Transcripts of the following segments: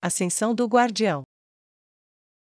Ascensão do Guardião.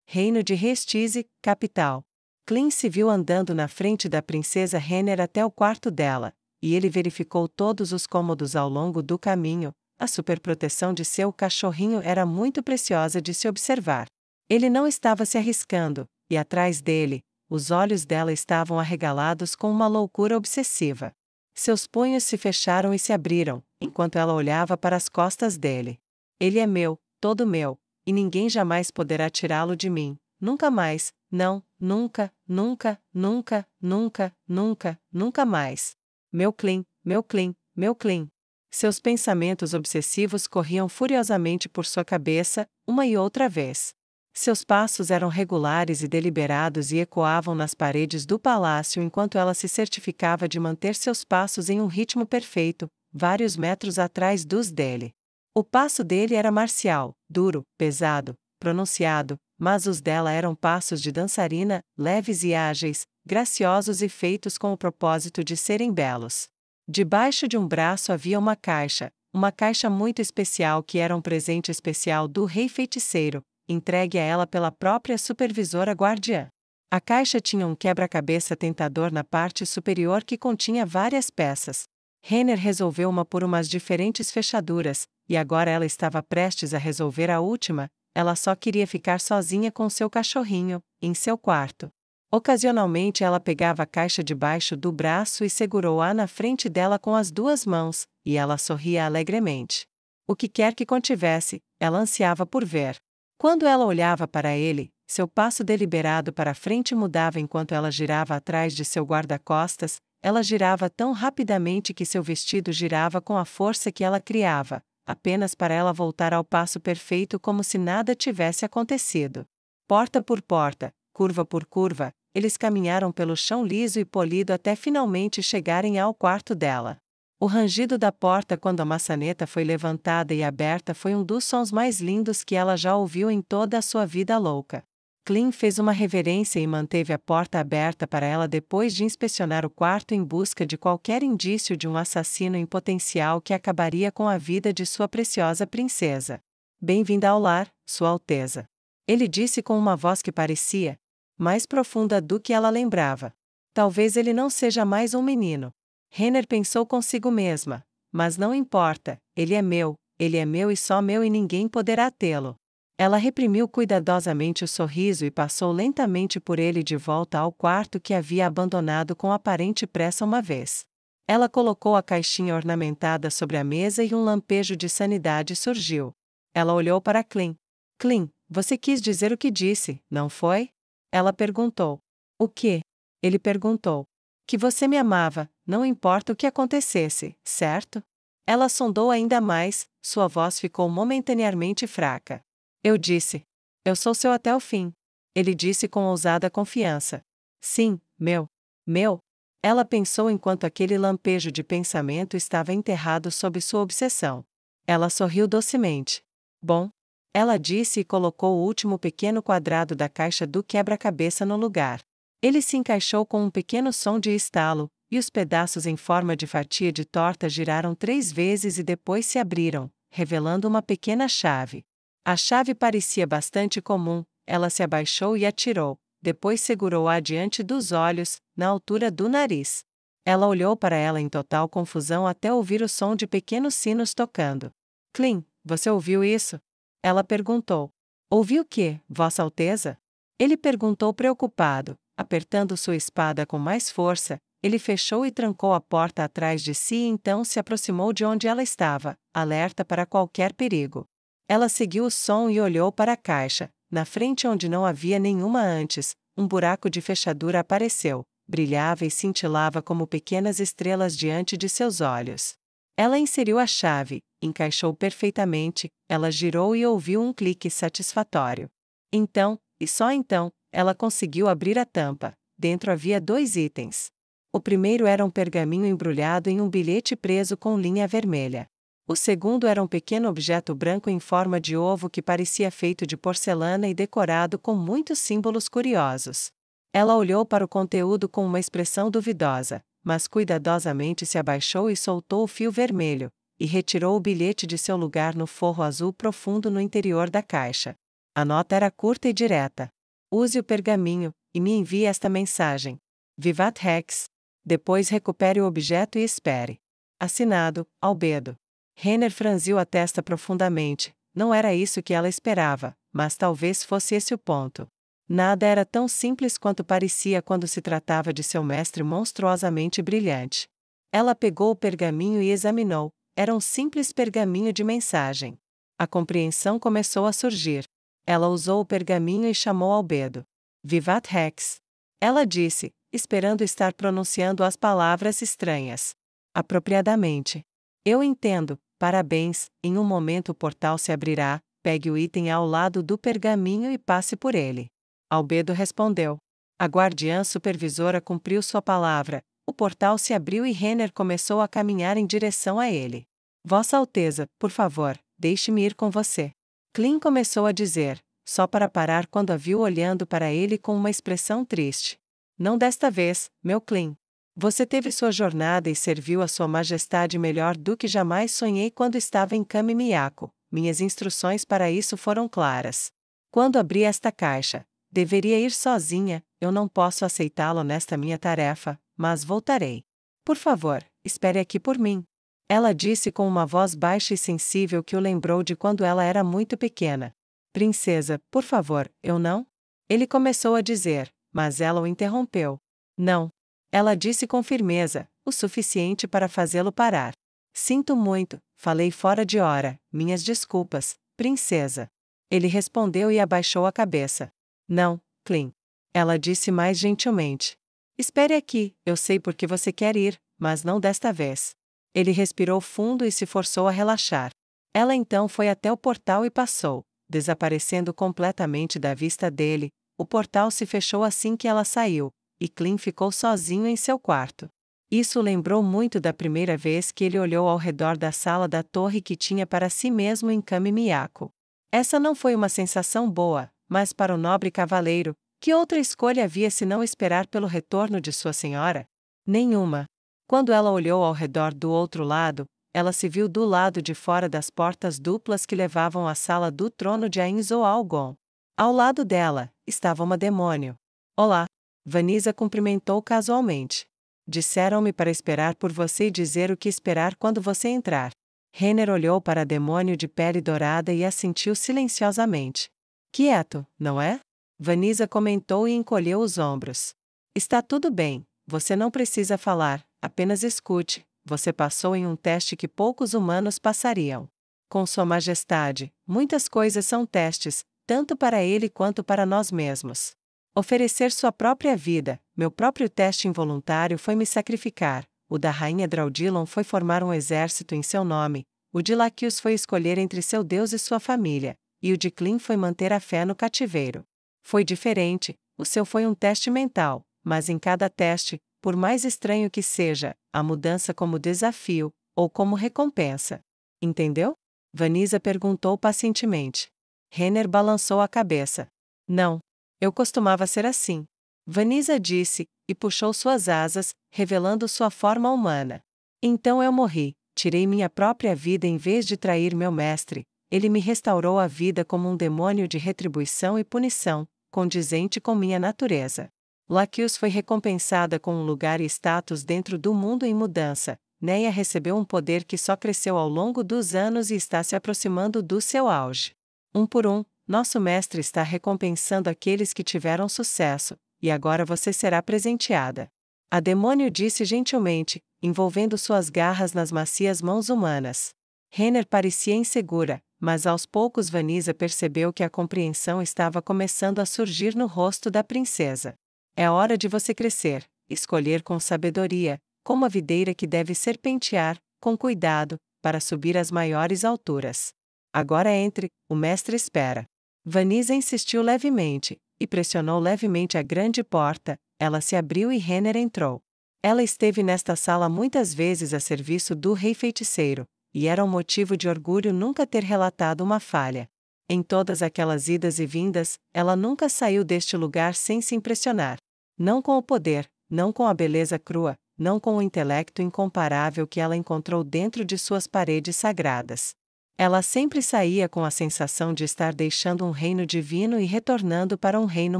Reino de Restize, capital. Clint se viu andando na frente da princesa Renner até o quarto dela, e ele verificou todos os cômodos ao longo do caminho. A superproteção de seu cachorrinho era muito preciosa de se observar. Ele não estava se arriscando, e atrás dele, os olhos dela estavam arregalados com uma loucura obsessiva. Seus punhos se fecharam e se abriram, enquanto ela olhava para as costas dele. Ele é meu, todo meu, e ninguém jamais poderá tirá-lo de mim. Nunca mais, não, nunca, nunca, nunca, nunca, nunca, nunca mais. Meu Clint, meu Clint, meu Clint. Seus pensamentos obsessivos corriam furiosamente por sua cabeça, uma e outra vez. Seus passos eram regulares e deliberados e ecoavam nas paredes do palácio enquanto ela se certificava de manter seus passos em um ritmo perfeito, vários metros atrás dos dele. O passo dele era marcial, duro, pesado, pronunciado, mas os dela eram passos de dançarina, leves e ágeis, graciosos e feitos com o propósito de serem belos. Debaixo de um braço havia uma caixa muito especial que era um presente especial do Rei Feiticeiro, entregue a ela pela própria supervisora guardiã. A caixa tinha um quebra-cabeça tentador na parte superior que continha várias peças. Renner resolveu uma por umas diferentes fechaduras, e agora ela estava prestes a resolver a última. Ela só queria ficar sozinha com seu cachorrinho, em seu quarto. Ocasionalmente ela pegava a caixa debaixo do braço e segurou-a na frente dela com as duas mãos, e ela sorria alegremente. O que quer que contivesse, ela ansiava por ver. Quando ela olhava para ele, seu passo deliberado para a frente mudava enquanto ela girava atrás de seu guarda-costas. Ela girava tão rapidamente que seu vestido girava com a força que ela criava, apenas para ela voltar ao passo perfeito como se nada tivesse acontecido. Porta por porta, curva por curva, eles caminharam pelo chão liso e polido até finalmente chegarem ao quarto dela. O rangido da porta quando a maçaneta foi levantada e aberta foi um dos sons mais lindos que ela já ouviu em toda a sua vida louca. Clint fez uma reverência e manteve a porta aberta para ela depois de inspecionar o quarto em busca de qualquer indício de um assassino em potencial que acabaria com a vida de sua preciosa princesa. Bem-vinda ao lar, Sua Alteza. Ele disse com uma voz que parecia mais profunda do que ela lembrava. Talvez ele não seja mais um menino. Renner pensou consigo mesma, mas não importa, ele é meu e só meu e ninguém poderá tê-lo. Ela reprimiu cuidadosamente o sorriso e passou lentamente por ele de volta ao quarto que havia abandonado com aparente pressa uma vez. Ela colocou a caixinha ornamentada sobre a mesa e um lampejo de sanidade surgiu. Ela olhou para Clint. Clint, você quis dizer o que disse, não foi? Ela perguntou. O quê? Ele perguntou. Que você me amava, não importa o que acontecesse, certo? Ela sondou ainda mais, sua voz ficou momentaneamente fraca. Eu disse. Eu sou seu até o fim. Ele disse com ousada confiança. Sim, meu. Meu. Ela pensou enquanto aquele lampejo de pensamento estava enterrado sob sua obsessão. Ela sorriu docemente. Bom. Ela disse e colocou o último pequeno quadrado da caixa do quebra-cabeça no lugar. Ele se encaixou com um pequeno som de estalo, e os pedaços em forma de fatia de torta giraram 3 vezes e depois se abriram, revelando uma pequena chave. A chave parecia bastante comum. Ela se abaixou e atirou, depois segurou-a diante dos olhos, na altura do nariz. Ela olhou para ela em total confusão até ouvir o som de pequenos sinos tocando. Clint, você ouviu isso? Ela perguntou. Ouviu o quê, Vossa Alteza? Ele perguntou preocupado, apertando sua espada com mais força. Ele fechou e trancou a porta atrás de si e então se aproximou de onde ela estava, alerta para qualquer perigo. Ela seguiu o som e olhou para a caixa. Na frente onde não havia nenhuma antes, um buraco de fechadura apareceu, brilhava e cintilava como pequenas estrelas diante de seus olhos. Ela inseriu a chave, encaixou perfeitamente, ela girou e ouviu um clique satisfatório. Então, e só então, ela conseguiu abrir a tampa. Dentro havia 2 itens. O primeiro era um pergaminho embrulhado em um bilhete preso com linha vermelha. O segundo era um pequeno objeto branco em forma de ovo que parecia feito de porcelana e decorado com muitos símbolos curiosos. Ela olhou para o conteúdo com uma expressão duvidosa, mas cuidadosamente se abaixou e soltou o fio vermelho. e retirou o bilhete de seu lugar no forro azul profundo no interior da caixa. A nota era curta e direta. Use o pergaminho, e me envie esta mensagem. Vivat Rex. Depois recupere o objeto e espere. Assinado, Albedo. Renner franziu a testa profundamente. Não era isso que ela esperava, mas talvez fosse esse o ponto. Nada era tão simples quanto parecia quando se tratava de seu mestre monstruosamente brilhante. Ela pegou o pergaminho e examinou. Era um simples pergaminho de mensagem. A compreensão começou a surgir. Ela usou o pergaminho e chamou Albedo. Vivat Rex. Ela disse, esperando estar pronunciando as palavras estranhas. Apropriadamente. Eu entendo, parabéns, em um momento o portal se abrirá, pegue o item ao lado do pergaminho e passe por ele. Albedo respondeu. A guardiã supervisora cumpriu sua palavra, o portal se abriu e Renner começou a caminhar em direção a ele. Vossa Alteza, por favor, deixe-me ir com você. Clint começou a dizer, só para parar quando a viu olhando para ele com uma expressão triste. Não desta vez, meu Clint. Você teve sua jornada e serviu a sua majestade melhor do que jamais sonhei quando estava em Kami Miyako. Minhas instruções para isso foram claras. Quando abri esta caixa, deveria ir sozinha, eu não posso aceitá-lo nesta minha tarefa, mas voltarei. Por favor, espere aqui por mim. Ela disse com uma voz baixa e sensível que o lembrou de quando ela era muito pequena. Princesa, por favor, eu não? Ele começou a dizer, mas ela o interrompeu. Não. Ela disse com firmeza, o suficiente para fazê-lo parar. Sinto muito, falei fora de hora, minhas desculpas, princesa. Ele respondeu e abaixou a cabeça. Não, Clint. Ela disse mais gentilmente. Espere aqui, eu sei por que você quer ir, mas não desta vez. Ele respirou fundo e se forçou a relaxar. Ela então foi até o portal e passou, desaparecendo completamente da vista dele. O portal se fechou assim que ela saiu, e Clint ficou sozinho em seu quarto. Isso lembrou muito da primeira vez que ele olhou ao redor da sala da torre que tinha para si mesmo em Kami Miyako. Essa não foi uma sensação boa, mas para o nobre cavaleiro, que outra escolha havia senão esperar pelo retorno de sua senhora? Nenhuma. Quando ela olhou ao redor do outro lado, ela se viu do lado de fora das portas duplas que levavam à sala do trono de Ainzo Algon. Ao lado dela, estava uma demônio. Olá. Vanessa cumprimentou casualmente. Disseram-me para esperar por você e dizer o que esperar quando você entrar. Renner olhou para a demônio de pele dourada e assentiu silenciosamente. Quieto, não é? Vanessa comentou e encolheu os ombros. Está tudo bem, você não precisa falar, apenas escute. Você passou em um teste que poucos humanos passariam. Com Sua Majestade, muitas coisas são testes, tanto para ele quanto para nós mesmos. Oferecer sua própria vida, meu próprio teste involuntário foi me sacrificar, o da rainha Draudilon foi formar um exército em seu nome, o de Laquius foi escolher entre seu Deus e sua família, e o de Clint foi manter a fé no cativeiro. Foi diferente, o seu foi um teste mental, mas em cada teste, por mais estranho que seja, a mudança como desafio, ou como recompensa. Entendeu? Vanessa perguntou pacientemente. Renner balançou a cabeça. Não. Eu costumava ser assim. Vanessa disse, e puxou suas asas, revelando sua forma humana. Então eu morri, tirei minha própria vida em vez de trair meu mestre. Ele me restaurou a vida como um demônio de retribuição e punição, condizente com minha natureza. Laquius foi recompensada com um lugar e status dentro do mundo em mudança. Neia recebeu um poder que só cresceu ao longo dos anos e está se aproximando do seu auge. Um por um, nosso mestre está recompensando aqueles que tiveram sucesso, e agora você será presenteada. A demônio disse gentilmente, envolvendo suas garras nas macias mãos humanas. Renner parecia insegura, mas aos poucos Vanessa percebeu que a compreensão estava começando a surgir no rosto da princesa. É hora de você crescer, escolher com sabedoria, como a videira que deve serpentear, com cuidado, para subir às maiores alturas. Agora entre, o mestre espera. Vanessa insistiu levemente, e pressionou levemente a grande porta, ela se abriu e Renner entrou. Ela esteve nesta sala muitas vezes a serviço do rei feiticeiro, e era um motivo de orgulho nunca ter relatado uma falha. Em todas aquelas idas e vindas, ela nunca saiu deste lugar sem se impressionar. Não com o poder, não com a beleza crua, não com o intelecto incomparável que ela encontrou dentro de suas paredes sagradas. Ela sempre saía com a sensação de estar deixando um reino divino e retornando para um reino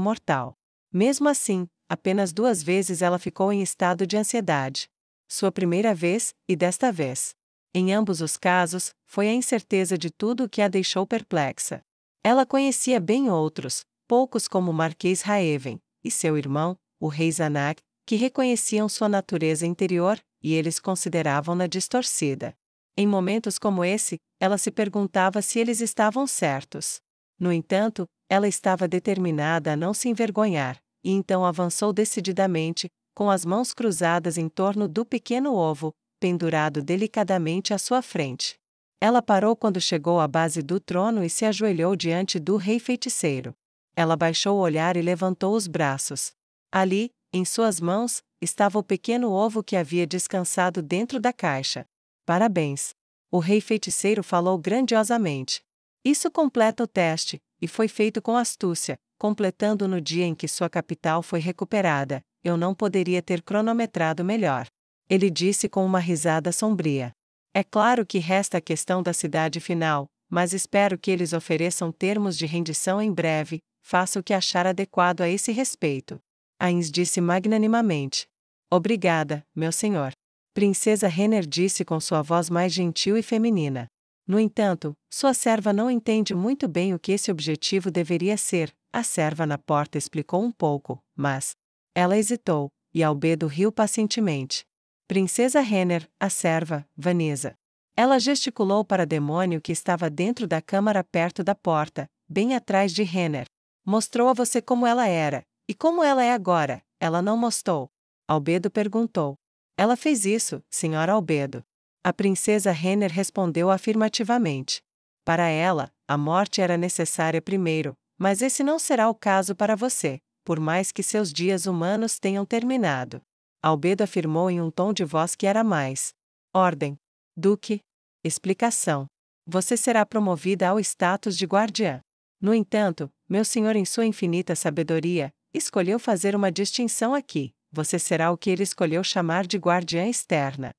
mortal. Mesmo assim, apenas 2 vezes ela ficou em estado de ansiedade. Sua primeira vez, e desta vez. Em ambos os casos, foi a incerteza de tudo o que a deixou perplexa. Ela conhecia bem outros, poucos como o Marquês Raeven, e seu irmão, o rei Zanak, que reconheciam sua natureza interior, e eles consideravam-na distorcida. Em momentos como esse, ela se perguntava se eles estavam certos. No entanto, ela estava determinada a não se envergonhar, e então avançou decididamente, com as mãos cruzadas em torno do pequeno ovo, pendurado delicadamente à sua frente. Ela parou quando chegou à base do trono e se ajoelhou diante do rei feiticeiro. Ela baixou o olhar e levantou os braços. Ali, em suas mãos, estava o pequeno ovo que havia descansado dentro da caixa. Parabéns! O rei feiticeiro falou grandiosamente. Isso completa o teste, e foi feito com astúcia, completando no dia em que sua capital foi recuperada. Eu não poderia ter cronometrado melhor. Ele disse com uma risada sombria. É claro que resta a questão da cidade final, mas espero que eles ofereçam termos de rendição em breve. Faça o que achar adequado a esse respeito. Ains disse magnanimamente. Obrigada, meu senhor. Princesa Renner disse com sua voz mais gentil e feminina. No entanto, sua serva não entende muito bem o que esse objetivo deveria ser. A serva na porta explicou um pouco, mas... Ela hesitou, e Albedo riu pacientemente. Princesa Renner, a serva, Vanessa. Ela gesticulou para demônio que estava dentro da câmara perto da porta, bem atrás de Renner. Mostrou a você como ela era, e como ela é agora. Ela não mostrou. Albedo perguntou. Ela fez isso, senhora Albedo. A princesa Renner respondeu afirmativamente. Para ela, a morte era necessária primeiro, mas esse não será o caso para você, por mais que seus dias humanos tenham terminado. Albedo afirmou em um tom de voz que era mais. Ordem. Duque. Explicação. Você será promovida ao status de guardiã. No entanto, meu senhor em sua infinita sabedoria, escolheu fazer uma distinção aqui. Você será o que ele escolheu chamar de guardiã externa.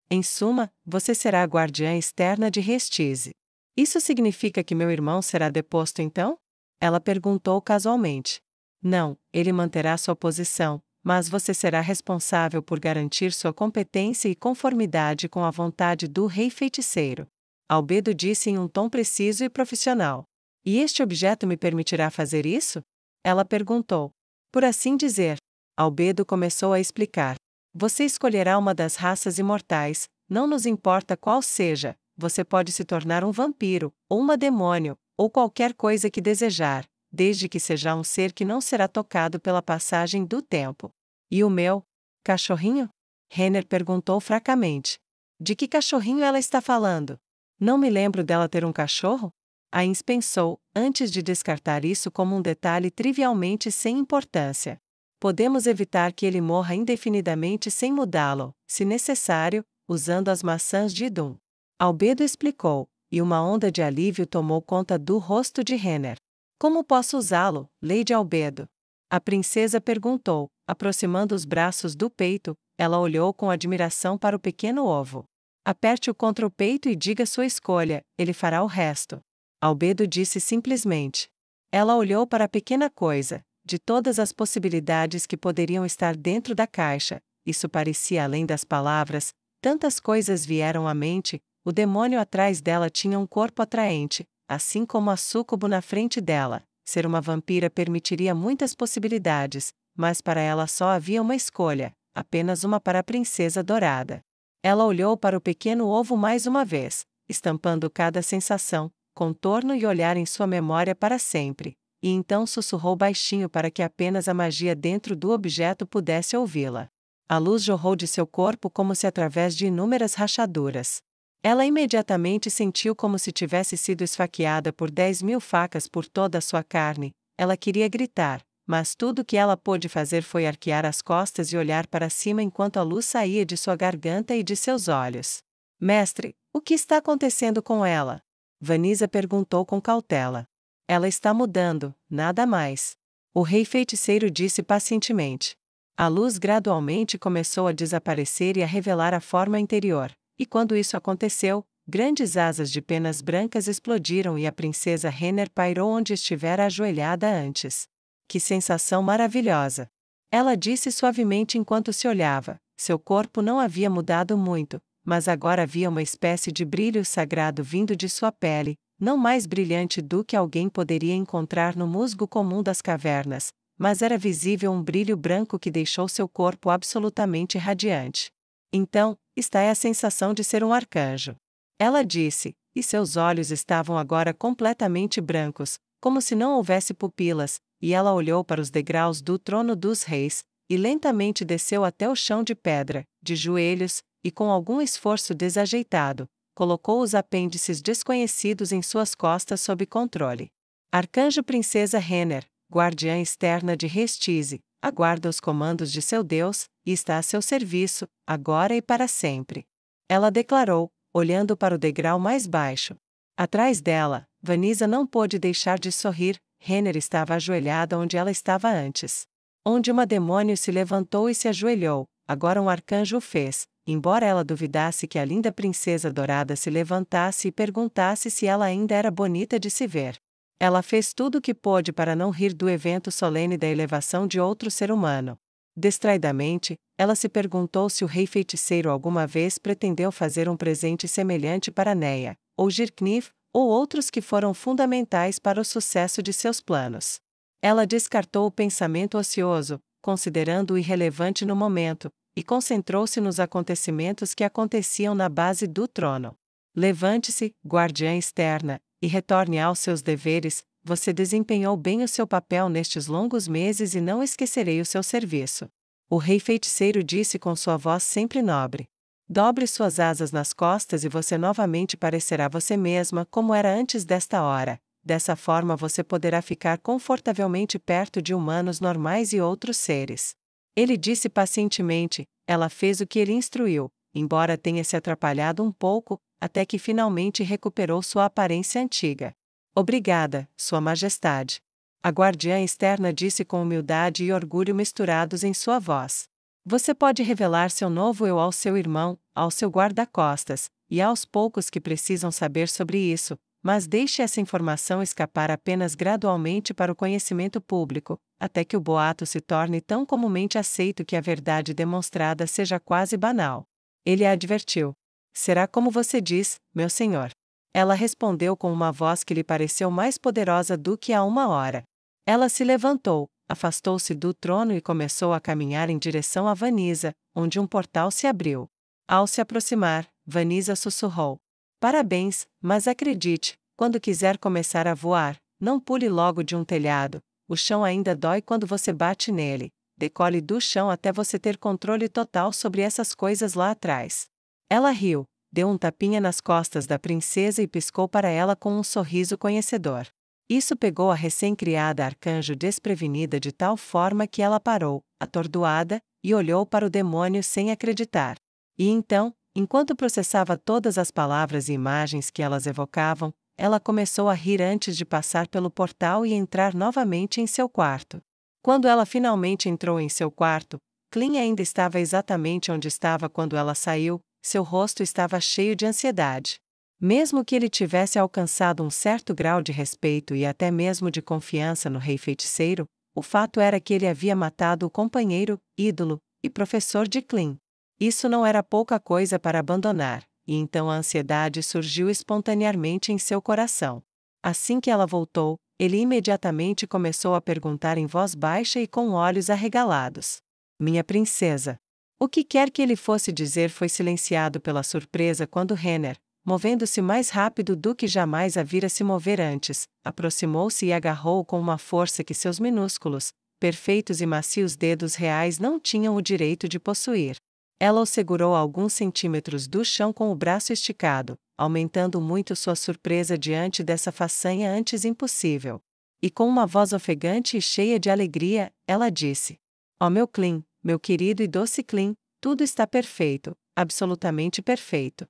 Em suma, você será a guardiã externa de Restize. Isso significa que meu irmão será deposto então? Ela perguntou casualmente. Não, ele manterá sua posição, mas você será responsável por garantir sua competência e conformidade com a vontade do rei feiticeiro. Albedo disse em um tom preciso e profissional. E este objeto me permitirá fazer isso? Ela perguntou. Por assim dizer. Albedo começou a explicar. Você escolherá uma das raças imortais, não nos importa qual seja, você pode se tornar um vampiro, ou uma demônio, ou qualquer coisa que desejar, desde que seja um ser que não será tocado pela passagem do tempo. E o meu? Cachorrinho? Renner perguntou fracamente. De que cachorrinho ela está falando? Não me lembro dela ter um cachorro? Ains pensou, antes de descartar isso como um detalhe trivialmente sem importância. Podemos evitar que ele morra indefinidamente sem mudá-lo, se necessário, usando as maçãs de Idun. Albedo explicou, e uma onda de alívio tomou conta do rosto de Renner. Como posso usá-lo, Lady Albedo? A princesa perguntou, aproximando os braços do peito. Ela olhou com admiração para o pequeno ovo. Aperte-o contra o peito e diga sua escolha, ele fará o resto. Albedo disse simplesmente. Ela olhou para a pequena coisa. De todas as possibilidades que poderiam estar dentro da caixa, isso parecia além das palavras, tantas coisas vieram à mente. O demônio atrás dela tinha um corpo atraente, assim como a súcubo na frente dela. Ser uma vampira permitiria muitas possibilidades, mas para ela só havia uma escolha, apenas uma para a princesa dourada. Ela olhou para o pequeno ovo mais uma vez, estampando cada sensação, contorno e olhar em sua memória para sempre. E então sussurrou baixinho para que apenas a magia dentro do objeto pudesse ouvi-la. A luz jorrou de seu corpo como se através de inúmeras rachaduras. Ela imediatamente sentiu como se tivesse sido esfaqueada por 10.000 facas por toda a sua carne. Ela queria gritar, mas tudo que ela pôde fazer foi arquear as costas e olhar para cima enquanto a luz saía de sua garganta e de seus olhos. Mestre, o que está acontecendo com ela? Vanessa perguntou com cautela. Ela está mudando, nada mais. O rei feiticeiro disse pacientemente. A luz gradualmente começou a desaparecer e a revelar a forma interior, e quando isso aconteceu, grandes asas de penas brancas explodiram e a princesa Renner pairou onde estivera ajoelhada antes. Que sensação maravilhosa! Ela disse suavemente enquanto se olhava. Seu corpo não havia mudado muito, mas agora havia uma espécie de brilho sagrado vindo de sua pele, não mais brilhante do que alguém poderia encontrar no musgo comum das cavernas, mas era visível um brilho branco que deixou seu corpo absolutamente radiante. Então, esta é a sensação de ser um arcanjo. Ela disse, e seus olhos estavam agora completamente brancos, como se não houvesse pupilas, e ela olhou para os degraus do trono dos reis, e lentamente desceu até o chão de pedra, de joelhos, e com algum esforço desajeitado, colocou os apêndices desconhecidos em suas costas sob controle. Arcanjo Princesa Renner, guardiã externa de Restize, aguarda os comandos de seu Deus, e está a seu serviço, agora e para sempre. Ela declarou, olhando para o degrau mais baixo. Atrás dela, Vanisa não pôde deixar de sorrir. Renner estava ajoelhada onde ela estava antes. Onde uma demônio se levantou e se ajoelhou, agora um arcanjo o fez, embora ela duvidasse que a linda princesa dourada se levantasse e perguntasse se ela ainda era bonita de se ver. Ela fez tudo o que pôde para não rir do evento solene da elevação de outro ser humano. Distraidamente, ela se perguntou se o rei feiticeiro alguma vez pretendeu fazer um presente semelhante para Neia, ou Girknif, ou outros que foram fundamentais para o sucesso de seus planos. Ela descartou o pensamento ocioso, considerando-o irrelevante no momento, e concentrou-se nos acontecimentos que aconteciam na base do trono. Levante-se, guardiã externa, e retorne aos seus deveres. Você desempenhou bem o seu papel nestes longos meses e não esquecerei o seu serviço. O rei feiticeiro disse com sua voz sempre nobre. Dobre suas asas nas costas e você novamente parecerá você mesma como era antes desta hora. Dessa forma você poderá ficar confortavelmente perto de humanos normais e outros seres. Ele disse pacientemente, ela fez o que ele instruiu, embora tenha se atrapalhado um pouco, até que finalmente recuperou sua aparência antiga. Obrigada, Sua Majestade. A guardiã externa disse com humildade e orgulho misturados em sua voz. Você pode revelar seu novo eu ao seu irmão, ao seu guarda-costas, e aos poucos que precisam saber sobre isso, mas deixe essa informação escapar apenas gradualmente para o conhecimento público, até que o boato se torne tão comumente aceito que a verdade demonstrada seja quase banal. Ele a advertiu. Será como você diz, meu senhor. Ela respondeu com uma voz que lhe pareceu mais poderosa do que há uma hora. Ela se levantou, afastou-se do trono e começou a caminhar em direção a Vanisa, onde um portal se abriu. Ao se aproximar, Vanisa sussurrou. Parabéns, mas acredite, quando quiser começar a voar, não pule logo de um telhado, o chão ainda dói quando você bate nele, decole do chão até você ter controle total sobre essas coisas lá atrás. Ela riu, deu um tapinha nas costas da princesa e piscou para ela com um sorriso conhecedor. Isso pegou a recém-criada arcanjo desprevenida de tal forma que ela parou, atordoada, e olhou para o demônio sem acreditar. E então, enquanto processava todas as palavras e imagens que elas evocavam, ela começou a rir antes de passar pelo portal e entrar novamente em seu quarto. Quando ela finalmente entrou em seu quarto, Clint ainda estava exatamente onde estava quando ela saiu. Seu rosto estava cheio de ansiedade. Mesmo que ele tivesse alcançado um certo grau de respeito e até mesmo de confiança no rei feiticeiro, o fato era que ele havia matado o companheiro, ídolo e professor de Clint. Isso não era pouca coisa para abandonar, e então a ansiedade surgiu espontaneamente em seu coração. Assim que ela voltou, ele imediatamente começou a perguntar em voz baixa e com olhos arregalados: Minha princesa. O que quer que ele fosse dizer foi silenciado pela surpresa quando Renner, movendo-se mais rápido do que jamais a vira se mover antes, aproximou-se e agarrou-o com uma força que seus minúsculos, perfeitos e macios dedos reais não tinham o direito de possuir. Ela o segurou a alguns centímetros do chão com o braço esticado, aumentando muito sua surpresa diante dessa façanha antes impossível. E com uma voz ofegante e cheia de alegria, ela disse: Ó meu Clint, meu querido e doce Clint, tudo está perfeito, absolutamente perfeito.